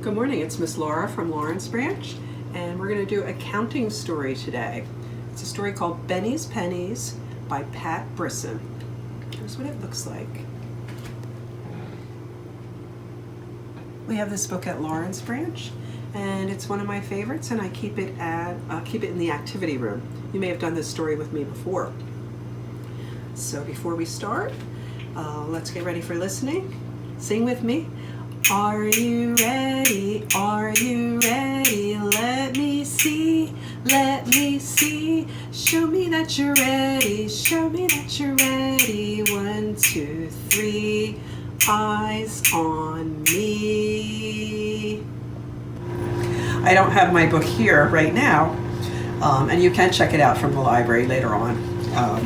Good morning, it's Miss Laura from Lawrence Branch, and we're going to do a counting story today. It's a story called Pennies by Pat Brisson. Here's what it looks like. We have this book at Lawrence Branch, and it's one of my favorites, and I keep it in the activity room. You may have done this story with me before. So before we start, let's get ready for listening. Sing with me. Are you ready? Are you ready? Let me see. Let me see. Show me that you're ready. Show me that you're ready. 1, 2, 3. Eyes on me. I don't have my book here right now, and you can check it out from the library later on.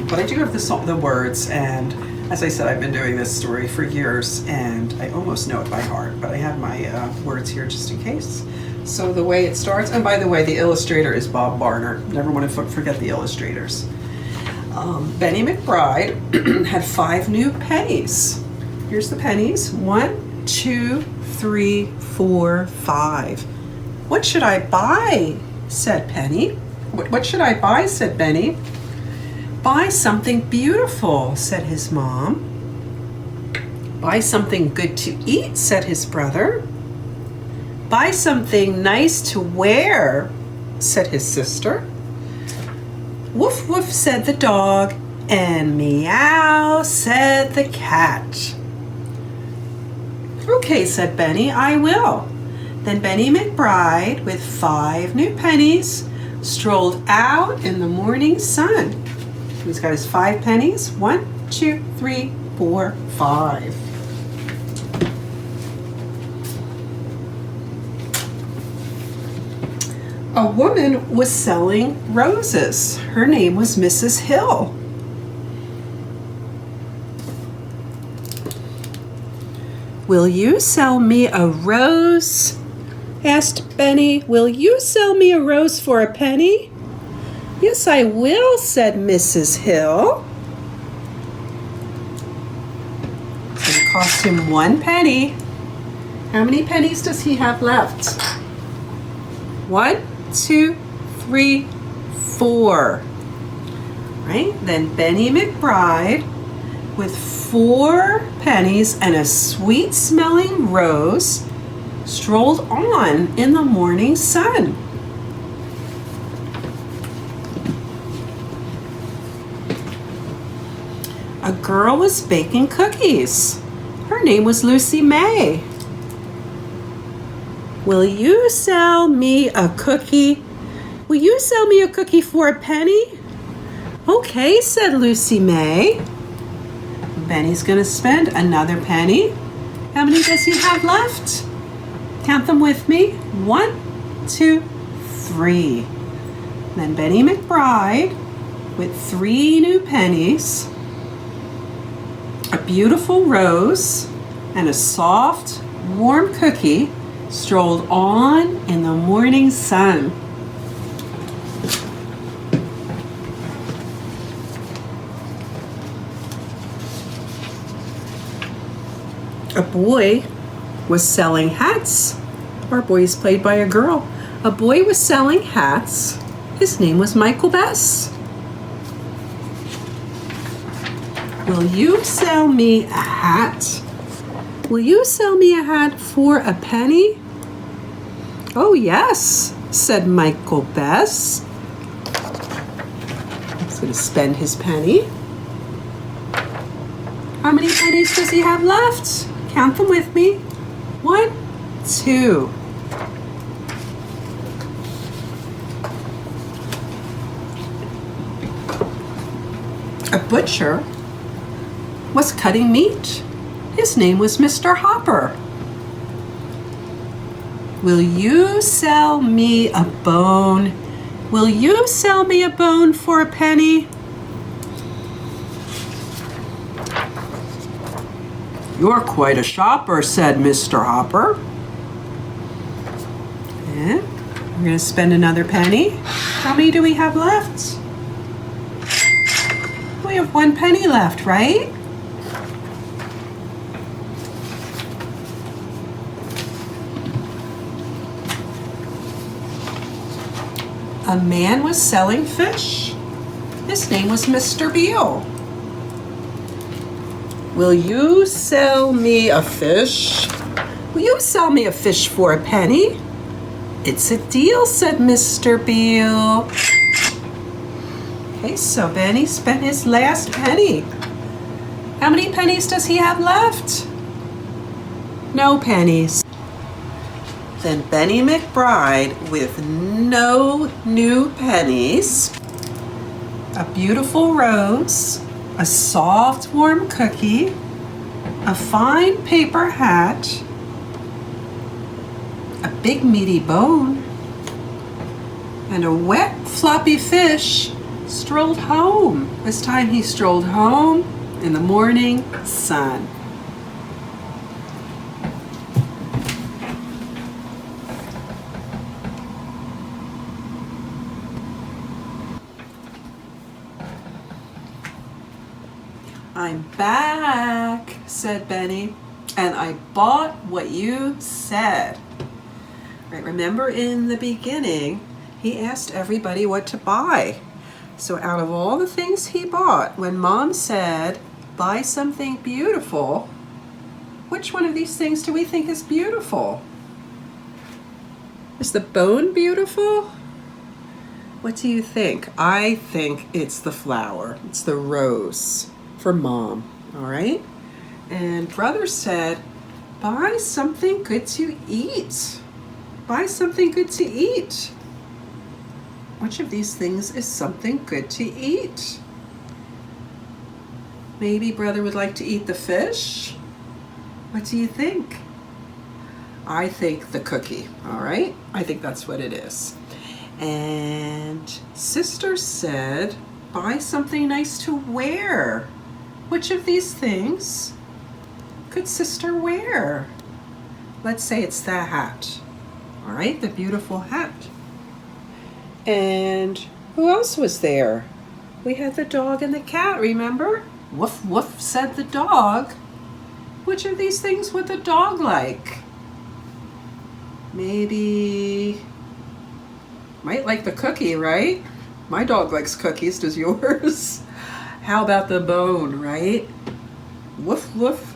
But I do have the words, and as I said, I've been doing this story for years, and I almost know it by heart, but I have my words here just in case. So the way it starts, and by the way, the illustrator is Bob Barner. Never want to forget the illustrators. Benny McBride had 5 new pennies. Here's the pennies. 1, 2, 3, 4, 5. What should I buy? Said Penny. What should I buy? Said Benny. Buy something beautiful, said his mom. Buy something good to eat, said his brother. Buy something nice to wear, said his sister. Woof woof, said the dog, and meow, said the cat. Okay, said Benny, I will. Then Benny McBride, with 5 new pennies, strolled out in the morning sun. He's got his 5 pennies. 1, 2, 3, 4, 5. A woman was selling roses. Her name was Mrs. Hill. Will you sell me a rose? Asked Benny. Will you sell me a rose for a penny? Yes, I will, said Mrs. Hill. It cost him 1 penny. How many pennies does he have left? 1, 2, 3, 4. Right? Then Benny McBride, with 4 pennies and a sweet-smelling rose, strolled on in the morning sun. A girl was baking cookies. Her name was Lucy May. Will you sell me a cookie? Will you sell me a cookie for a penny? Okay, said Lucy May. Benny's going to spend another penny. How many does he have left? Count them with me. 1, 2, 3. Then Benny McBride, with 3 new pennies, a beautiful rose, and a soft, warm cookie, strolled on in the morning sun. A boy was selling hats. Our boy is played by a girl. A boy was selling hats. His name was Michael Bess. Will you sell me a hat? Will you sell me a hat for a penny? Oh, yes, said Michael Bess. He's going to spend his penny. How many pennies does he have left? Count them with me. 1, 2. A butcher was cutting meat. His name was Mr. Hopper. Will you sell me a bone? Will you sell me a bone for a penny? You're quite a shopper, said Mr. Hopper. And we're going to spend another penny. How many do we have left? We have 1 penny left, right? A man was selling fish. His name was Mr. Beale. Will you sell me a fish? Will you sell me a fish for a penny? It's a deal, said Mr. Beale. Okay, so Benny spent his last penny. How many pennies does he have left? No pennies. Then Benny McBride, with no new pennies, a beautiful rose, a soft, warm cookie, a fine paper hat, a big meaty bone, and a wet, floppy fish, strolled home. This time he strolled home in the morning sun. I'm back, said Benny, and I bought what you said. Right, remember in the beginning, he asked everybody what to buy. So out of all the things he bought, when Mom said, buy something beautiful, which one of these things do we think is beautiful? Is the bone beautiful? What do you think? I think it's the flower. It's the rose for Mom, all right? And Brother said, buy something good to eat. Buy something good to eat. Which of these things is something good to eat? Maybe Brother would like to eat the fish? What do you think? I think the cookie, all right? I think that's what it is. And Sister said, buy something nice to wear. Which of these things could Sister wear? Let's say it's the hat. All right, the beautiful hat. And who else was there? We had the dog and the cat, remember? Woof, woof, said the dog. Which of these things would the dog like? Maybe, might like the cookie, right? My dog likes cookies, does yours? How about the bone, right? Woof, woof,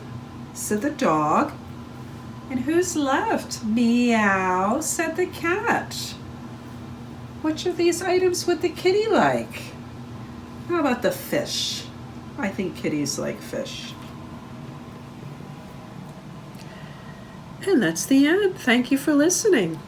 said the dog. And who's left? Meow, said the cat. Which of these items would the kitty like? How about the fish? I think kitties like fish. And that's the end. Thank you for listening.